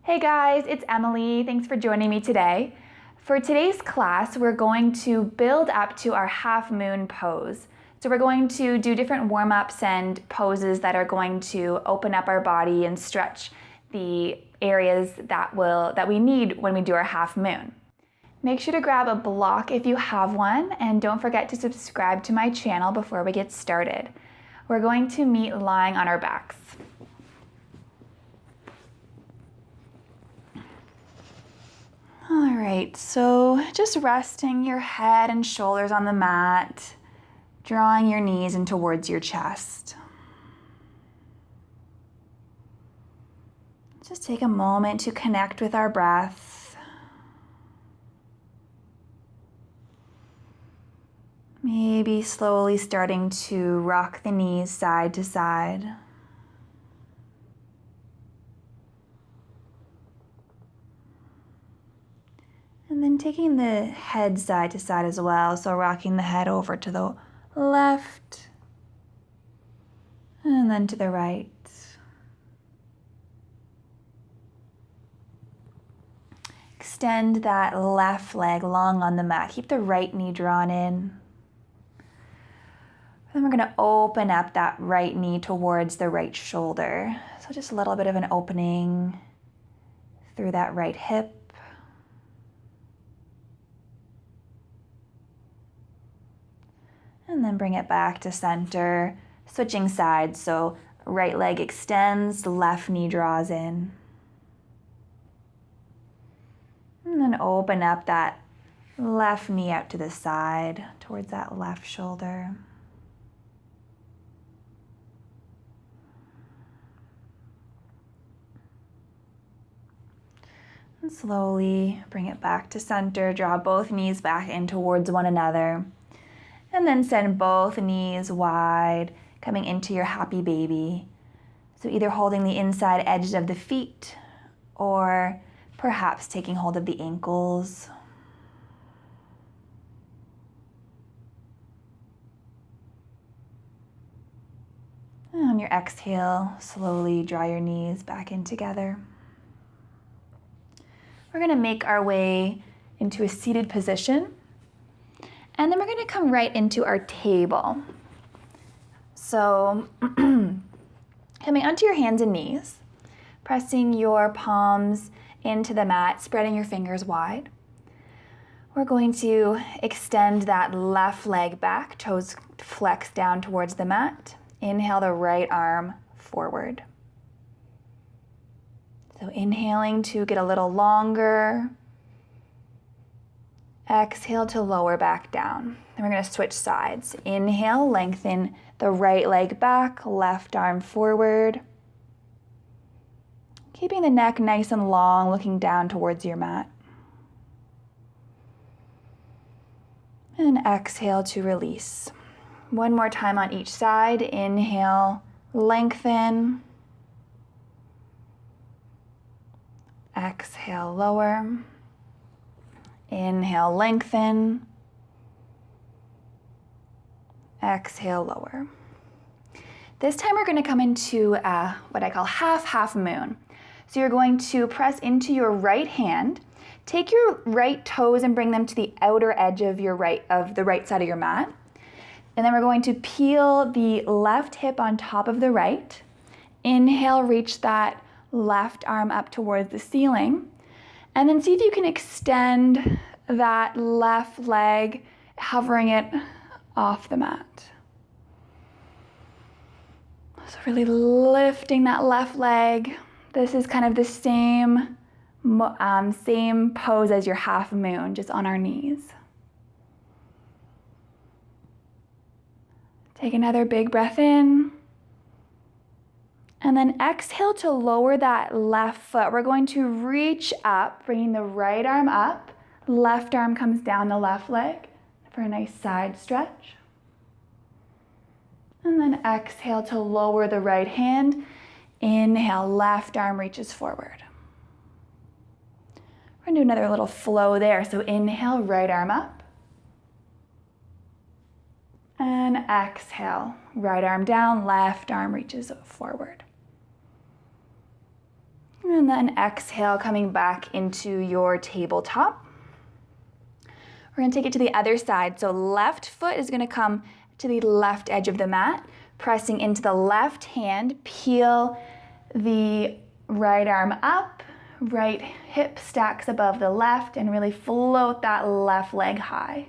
Hey guys, it's Emily. Thanks for joining me today. For today's class, we're going to build up to our half moon pose. So we're going to do different warm-ups and poses that are going to open up our body and stretch the areas that we need when we do our half moon. Make sure to grab a block if you have one, and don't forget to subscribe to my channel before we get started. We're going to meet lying on our backs. All right, so just resting your head and shoulders on the mat, drawing your knees in towards your chest. Just take a moment to connect with our breath. Maybe slowly starting to rock the knees side to side. And then taking the head side to side as well, so rocking the head over to the left and then to the right. Extend that left leg long on the mat. Keep the right knee drawn in. Then we're going to open up that right knee towards the right shoulder. So just a little bit of an opening through that right hip. And then bring it back to center, switching sides. So right leg extends, left knee draws in. And then open up that left knee out to the side, towards that left shoulder. And slowly bring it back to center, draw both knees back in towards one another. And then send both knees wide, coming into your happy baby. So either holding the inside edges of the feet or perhaps taking hold of the ankles. And on your exhale, slowly draw your knees back in together. We're going to make our way into a seated position. And then we're going to come right into our table. So coming onto your hands and knees, pressing your palms into the mat, spreading your fingers wide. We're going to extend that left leg back, toes flex down towards the mat. Inhale the right arm forward. So inhaling to get a little longer. Exhale to lower back down. Then we're going to switch sides. Inhale, lengthen the right leg back, left arm forward. Keeping the neck nice and long, looking down towards your mat. And exhale to release. One more time on each side. Inhale, lengthen. Exhale, lower. Inhale, lengthen. Exhale, lower. This time we're going to come into what I call half moon. So you're going to press into your right hand, take your right toes and bring them to the outer edge of the right side of your mat. And then we're going to peel the left hip on top of the right. Inhale, reach that left arm up towards the ceiling. And then see if you can extend that left leg, hovering it off the mat. So really lifting that left leg. This is kind of the same pose as your half moon, just on our knees. Take another big breath in. And then exhale to lower that left foot. We're going to reach up, bringing the right arm up. Left arm comes down the left leg for a nice side stretch. And then exhale to lower the right hand. Inhale, left arm reaches forward. We're going to do another little flow there. So inhale, right arm up. And exhale, right arm down, left arm reaches forward. And then exhale, coming back into your tabletop. We're gonna take it to the other side. So left foot is gonna come to the left edge of the mat, pressing into the left hand, peel the right arm up, right hip stacks above the left, and really float that left leg high.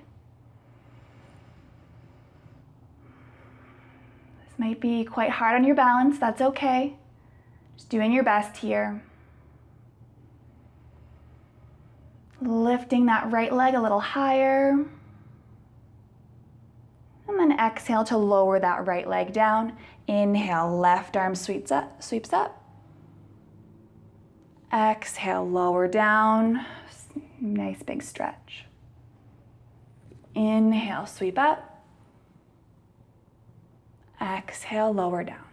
This might be quite hard on your balance, that's okay. Just doing your best here. Lifting that right leg a little higher. And then exhale to lower that right leg down. Inhale, left arm sweeps up. Exhale, lower down. Nice big stretch. Inhale, sweep up. Exhale, lower down.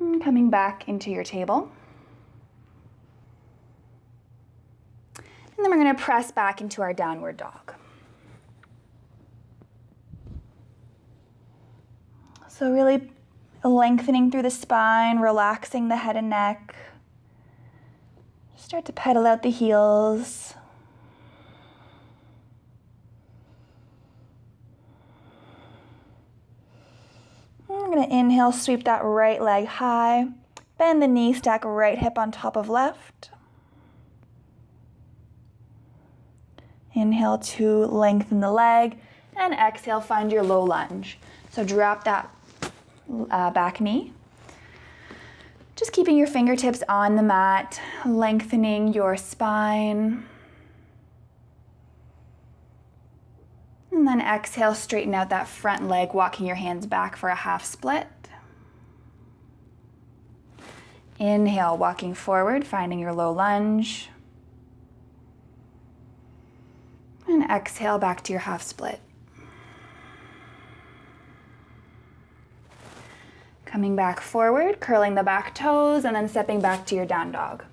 And coming back into your table. And then we're going to press back into our downward dog. So really lengthening through the spine, relaxing the head and neck. Start to pedal out the heels. And we're going to inhale, sweep that right leg high. Bend the knee, stack right hip on top of left. Inhale to lengthen the leg, and exhale, find your low lunge. So drop that back knee. Just keeping your fingertips on the mat, lengthening your spine. And then exhale, straighten out that front leg, walking your hands back for a half split. Inhale, walking forward, finding your low lunge. And exhale back to your half split. Coming back forward, curling the back toes, and then stepping back to your down dog.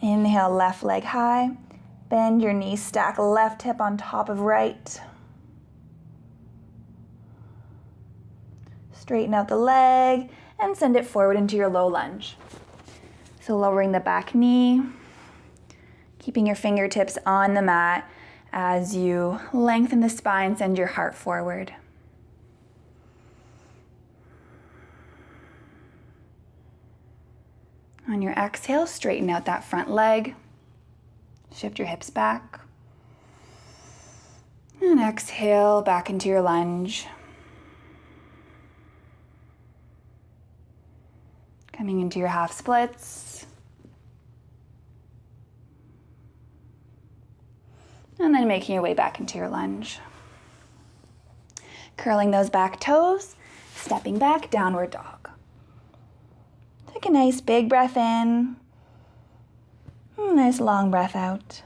Inhale, left leg high. Bend your knees, stack left hip on top of right. Straighten out the leg and send it forward into your low lunge. So lowering the back knee, keeping your fingertips on the mat as you lengthen the spine, send your heart forward. On your exhale, straighten out that front leg. Shift your hips back. And exhale back into your lunge. Coming into your half splits. And then making your way back into your lunge. Curling those back toes, stepping back, downward dog. Take a nice big breath in. Nice long breath out.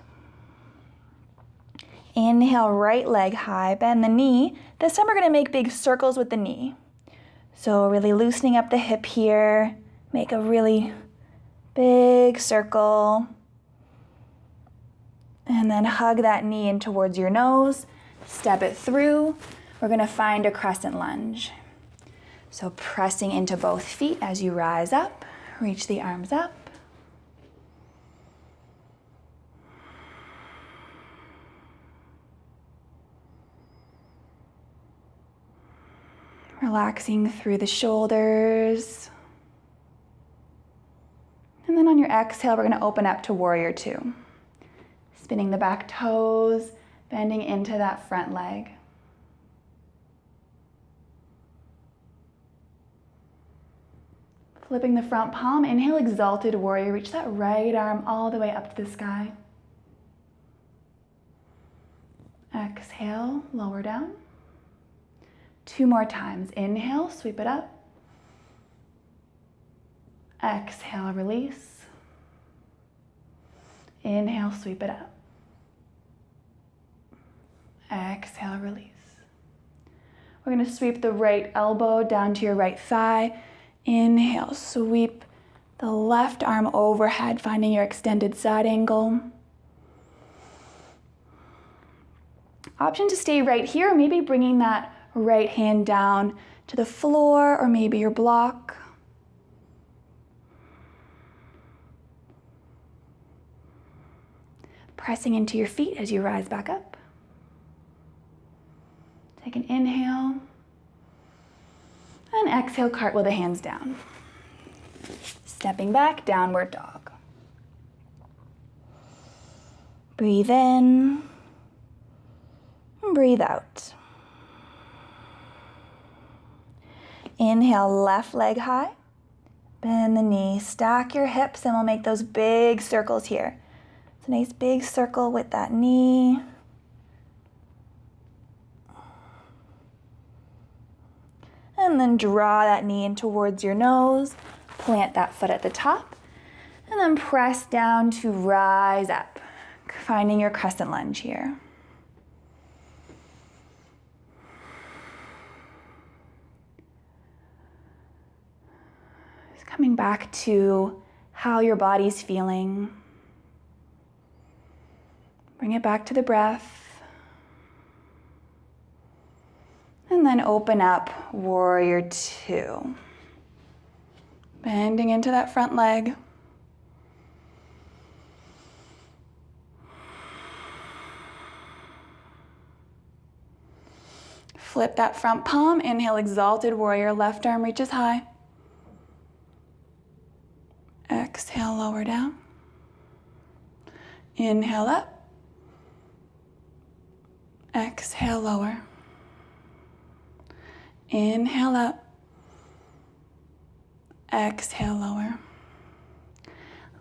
Inhale, right leg high, bend the knee. This time we're gonna make big circles with the knee. So really loosening up the hip here. Make a really big circle. And then hug that knee in towards your nose. Step it through. We're gonna find a crescent lunge. So pressing into both feet as you rise up. Reach the arms up. Relaxing through the shoulders. And then on your exhale, we're gonna open up to warrior two. Spinning the back toes, bending into that front leg. Flipping the front palm, inhale, exalted warrior. Reach that right arm all the way up to the sky. Exhale, lower down. 2 more times. Inhale, sweep it up. Exhale, release. Inhale, sweep it up. Exhale, release. We're going to sweep the right elbow down to your right thigh. Inhale, sweep the left arm overhead, finding your extended side angle. Option to stay right here, maybe bringing that right hand down to the floor or maybe your block. Pressing into your feet as you rise back up. Take an inhale. And exhale, cartwheel the hands down. Stepping back, downward dog. Breathe in. And breathe out. Inhale, left leg high. Bend the knee, stack your hips, and we'll make those big circles here. It's a nice big circle with that knee. And then draw that knee in towards your nose. Plant that foot at the top. And then press down to rise up. Finding your crescent lunge here. Just coming back to how your body's feeling. Bring it back to the breath. And then open up, warrior two. Bending into that front leg. Flip that front palm, inhale, exalted warrior, left arm reaches high. Exhale, lower down. Inhale up. Exhale, lower. Inhale up. Exhale, lower.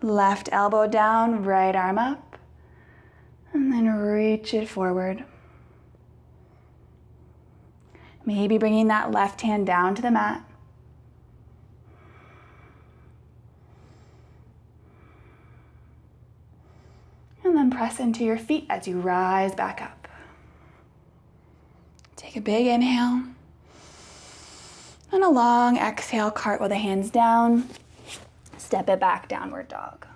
Left elbow down, right arm up. And then reach it forward. Maybe bringing that left hand down to the mat. And then press into your feet as you rise back up. Take a big inhale. And a long exhale, cartwheel the hands down. Step it back, downward dog.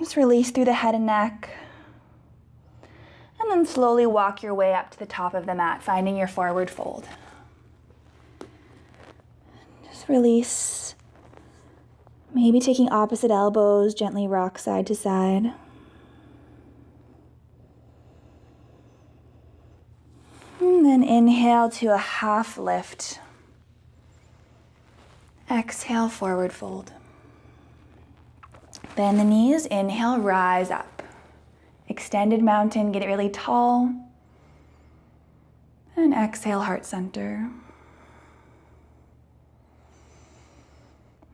Just release through the head and neck. And then slowly walk your way up to the top of the mat, finding your forward fold. Just release. Maybe taking opposite elbows, gently rock side to side. And then inhale to a half lift. Exhale, forward fold. Bend the knees, inhale, rise up. Extended mountain, get it really tall. And exhale, heart center.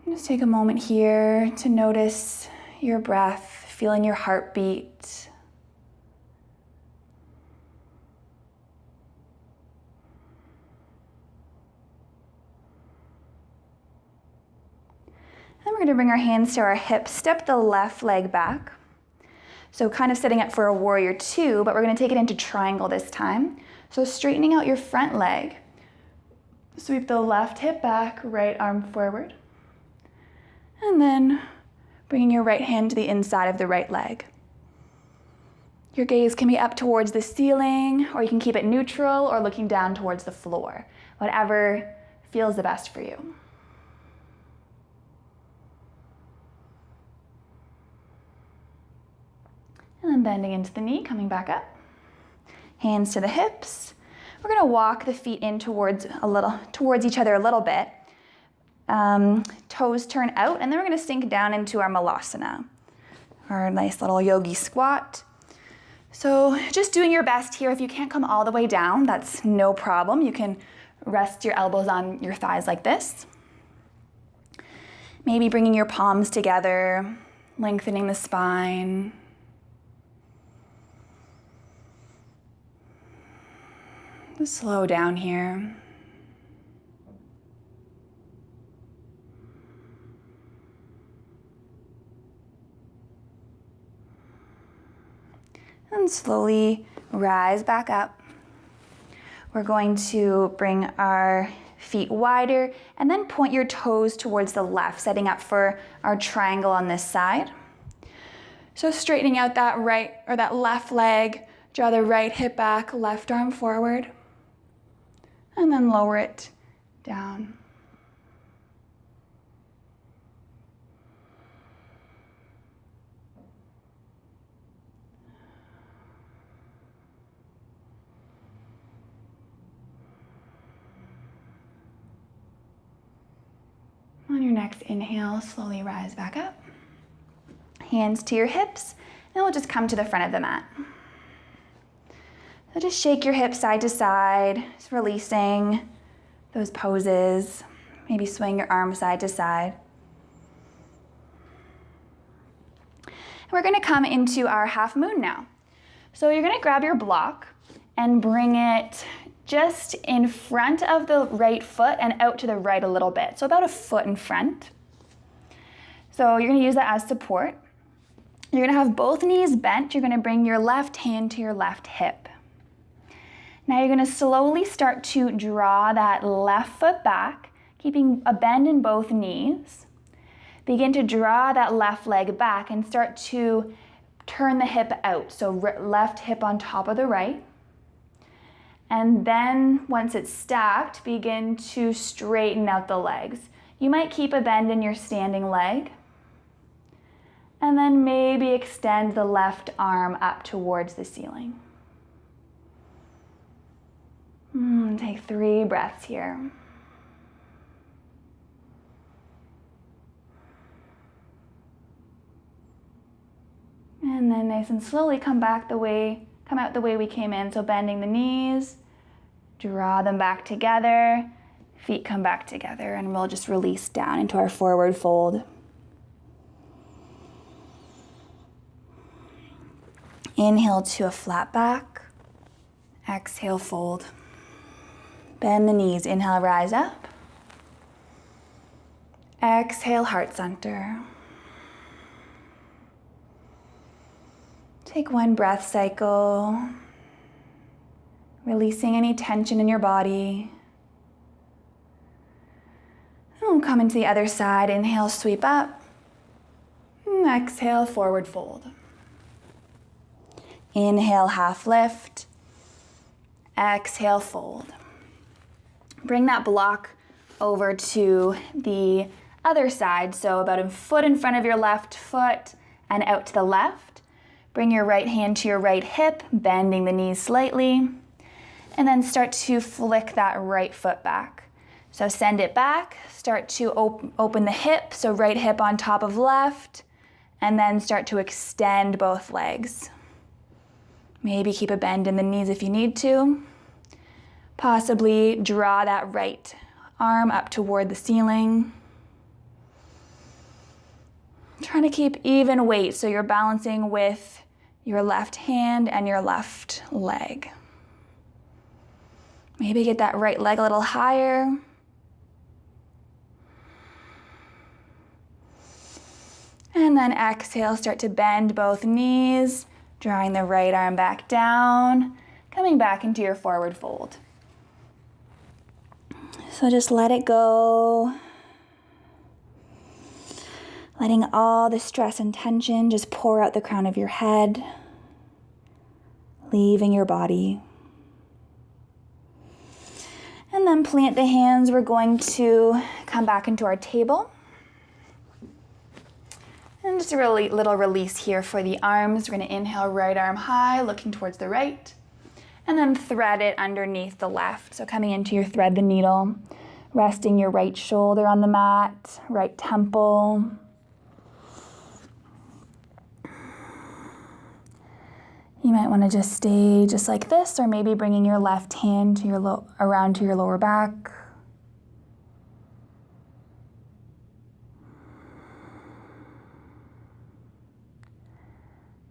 Just take a moment here to notice your breath, feeling your heartbeat. Then we're going to bring our hands to our hips, step the left leg back. So kind of setting up for a warrior two, but we're going to take it into triangle this time. So straightening out your front leg. Sweep the left hip back, right arm forward. And then bringing your right hand to the inside of the right leg. Your gaze can be up towards the ceiling, or you can keep it neutral or looking down towards the floor. Whatever feels the best for you. And then bending into the knee, coming back up. Hands to the hips. We're going to walk the feet in towards each other a little bit. Toes turn out, and then we're going to sink down into our malasana, our nice little yogi squat. So just doing your best here. If you can't come all the way down, that's no problem. You can rest your elbows on your thighs like this. Maybe bringing your palms together, lengthening the spine. Just slow down here. And slowly rise back up. We're going to bring our feet wider and then point your toes towards the left, setting up for our triangle on this side. So straightening out that right or that left leg, Draw the right hip back, left arm forward, and then lower it down. On your next inhale, slowly rise back up. Hands to your hips, and we'll just come to the front of the mat. So just shake your hips side to side, just releasing those poses. Maybe swing your arms side to side. And we're gonna come into our half moon now. So you're gonna grab your block and bring it just in front of the right foot and out to the right a little bit. So about a foot in front. So you're gonna use that as support. You're gonna have both knees bent. You're gonna bring your left hand to your left hip. Now you're gonna slowly start to draw that left foot back, keeping a bend in both knees. Begin to draw that left leg back and start to turn the hip out. So left hip on top of the right. And then once it's stacked, begin to straighten out the legs. You might keep a bend in your standing leg. And then maybe extend the left arm up towards the ceiling. Take 3 breaths here. And then nice and slowly come out the way we came in. So bending the knees, draw them back together, feet come back together, and we'll just release down into our forward fold. Inhale to a flat back, exhale, fold. Bend the knees, inhale, rise up. Exhale, heart center. Take 1 breath cycle, releasing any tension in your body. And we'll come into the other side, inhale, sweep up. Exhale, forward fold. Inhale, half lift. Exhale, fold. Bring that block over to the other side, so about a foot in front of your left foot and out to the left. Bring your right hand to your right hip, bending the knees slightly, and then start to flick that right foot back. So send it back, start to open the hip, so right hip on top of left, and then start to extend both legs. Maybe keep a bend in the knees if you need to. Possibly draw that right arm up toward the ceiling. Trying to keep even weight so you're balancing with your left hand and your left leg. Maybe get that right leg a little higher. And then exhale, start to bend both knees, drawing the right arm back down, coming back into your forward fold. So just let it go. Letting all the stress and tension just pour out the crown of your head, leaving your body. And then plant the hands. We're going to come back into our table. And just a really little release here for the arms. We're going to inhale, right arm high, looking towards the right. And then thread it underneath the left. So coming into your thread the needle, resting your right shoulder on the mat, right temple. You might want to just stay just like this, or maybe bringing your left hand to your around to your lower back.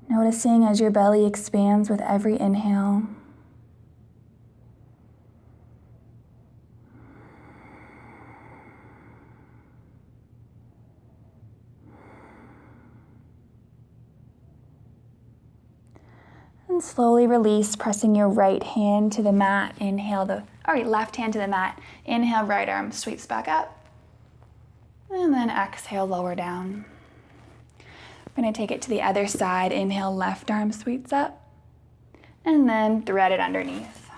Noticing as your belly expands with every inhale. And slowly release, pressing your right hand to the mat. Inhale left hand to the mat. Inhale, right arm sweeps back up. And then exhale, lower down. We're going to take it to the other side. Inhale, left arm sweeps up. and then thread it underneath.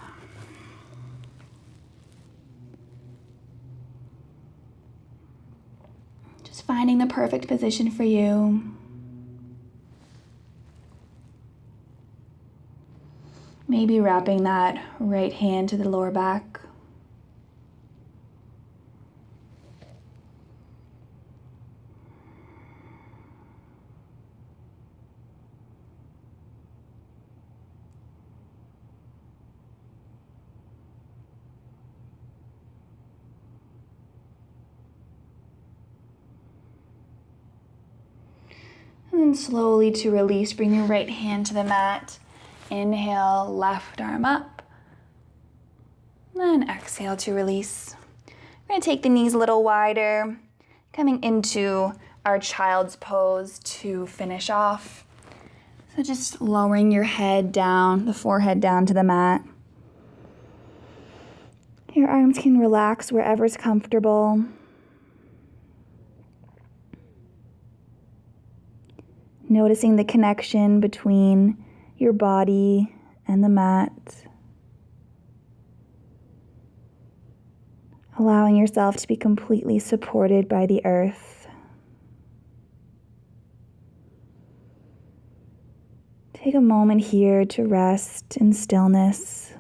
Just finding the perfect position for you. Maybe wrapping that right hand to the lower back. And then slowly to release, bring your right hand to the mat. Inhale, left arm up. Then exhale to release. We're going to take the knees a little wider, coming into our child's pose to finish off. So just lowering your head down, the forehead down to the mat. Your arms can relax wherever's comfortable. Noticing the connection between your body and the mat. Allowing yourself to be completely supported by the earth. Take a moment here to rest in stillness.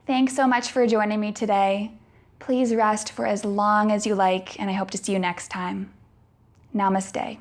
Thanks so much for joining me today. Please rest for as long as you like, and I hope to see you next time. Namaste.